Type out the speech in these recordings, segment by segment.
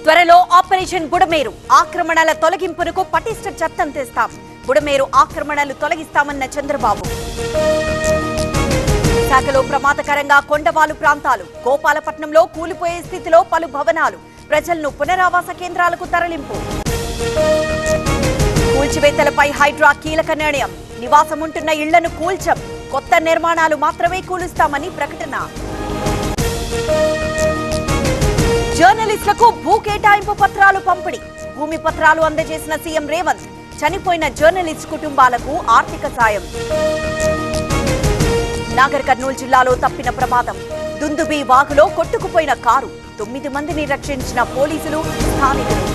త్వరలో ఆపరేషన్ బుడమేరు ఆక్రమణల తొలగింపునకు పటిష్ట చట్టం తెస్తాం. బుడమేరు ఆక్రమణలు తొలగిస్తామన్న చంద్రబాబు. విశాఖలో ప్రమాదకరంగా కొండవాలు ప్రాంతాలు. గోపాలపట్నంలో కూలిపోయే స్థితిలో పలు భవనాలు. ప్రజలను పునరావాస కేంద్రాలకు తరలింపు. కూల్చివేతలపై హైడ్రా కీలక నిర్ణయం. నివాసముంటున్న ఇళ్లను కూల్చం, కొత్త నిర్మాణాలు మాత్రమే కూలుస్తామని ప్రకటన. జర్నలిస్టులకు భూ కేటాయింపు పత్రాలు పంపిణీ. భూమి పత్రాలు అందజేసిన సీఎం రేవంత్. చనిపోయిన జర్నలిస్ట్ కుటుంబాలకు ఆర్థిక సాయం. నాగర్ కర్నూలు జిల్లాలో తప్పిన ప్రమాదం. దుందుబి వాగులో కొట్టుకుపోయిన కారు. 9 మందిని రక్షించిన పోలీసులు, స్థానికులు.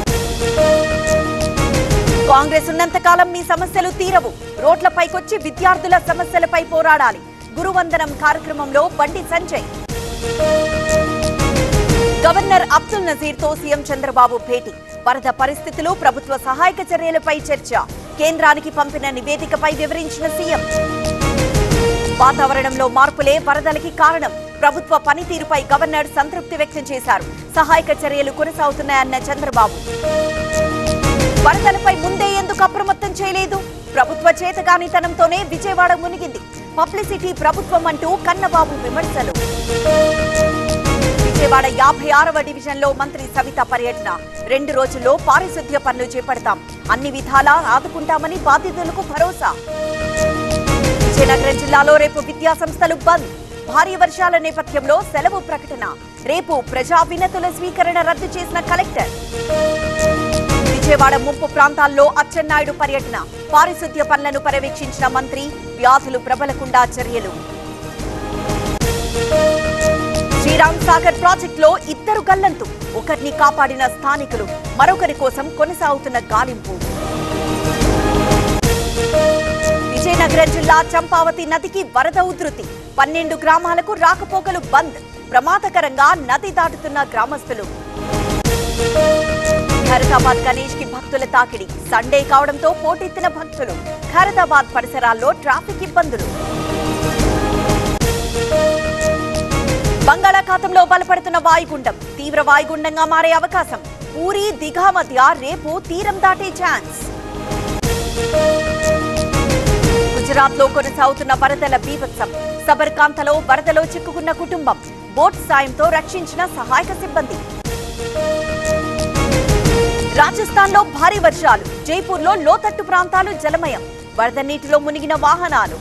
కాంగ్రెస్ ఉన్నంతకాలం మీ సమస్యలు తీరవు. రోడ్లపైకొచ్చి విద్యార్థుల సమస్యలపై పోరాడాలి. గురువందనం కార్యక్రమంలో బండి సంజయ్. గవర్నర్ అబ్దుల్ నజీర్ తో సీఎం చంద్రబాబు భేటీ. వరద పరిస్థితులు, ప్రభుత్వ సహాయక చర్యలపై చర్చ. కేంద్రానికి పంపిన నివేదికపై వివరించిన సీఎం. వాతావరణంలో మార్పులే వరదలకి కారణం. ప్రభుత్వ పనితీరుపై గవర్నర్ సంతృప్తి వ్యక్తం చేశారు. సహాయక చర్యలు కొనసాగుతున్నాయన్న చంద్రబాబు. వరదలపై ముందే ఎందుకు అప్రమత్తం చేయలేదు? ప్రభుత్వ చేతగానితనంతోనే విజయవాడ మునిగింది. పబ్లిసిటీ ప్రభుత్వం అంటూ కన్నబాబు విమర్శలు. విజయవాడ 56వ డివిజన్లో మంత్రి సవిత పర్యటన. 2 రోజుల్లో పారిశుద్ధ్య పనులు చేపడతాం. అన్ని విధాలా ఆదుకుంటామని బాధితులకు భరోసా. విజయనగరం జిల్లాలో రేపు విద్యా సంస్థలు బంద్. భారీ వర్షాల నేపథ్యంలో సెలవు ప్రకటన. రేపు ప్రజా వినతుల స్వీకరణ రద్దు చేసిన కలెక్టర్. విజయవాడ ముంపు ప్రాంతాల్లో అచ్చెన్నాయుడు పర్యటన. పారిశుద్ధ్య పనులను పర్యవేక్షించిన మంత్రి. వ్యాధులు ప్రబలకుండా చర్యలు. శ్రీరామ్ సాగర్ ప్రాజెక్టులో 2 గల్లంతు. ఒకరిని కాపాడిన స్థానికులు. మరొకరి కోసం కొనసాగుతున్న గాలింపు. విజయనగరం జిల్లా చంపావతి నదికి వరద ఉధృతి. 12 గ్రామాలకు రాకపోకలు బంద్. ప్రమాదకరంగా నది దాటుతున్న గ్రామస్తులు. ఖైరతాబాద్ గణేష్ కి భక్తుల తాకిడి. సండే కావడంతో పోటెత్తిన భక్తులు. ఖైరతాబాద్ పరిసరాల్లో ట్రాఫిక్ ఇబ్బందులు. బంగాళాఖాతంలో బలపడుతున్న వాయుగుండం. తీవ్ర వాయుగుండంగా మారే అవకాశం. పూరి, దిఘా మధ్య రేపు తీరం దాటే ఛాన్స్. గుజరాత్ లో కొనసాగుతున్న వరదల బీభత్సం. సబర్కాంతలో వరదలో చిక్కుకున్న కుటుంబం. బోట్ సాయంతో రక్షించిన సహాయక సిబ్బంది. రాజస్థాన్ లో భారీ వర్షాలు. జైపూర్ లో లోతట్టు ప్రాంతాలు జలమయం. వరద నీటిలో మునిగిన వాహనాలు.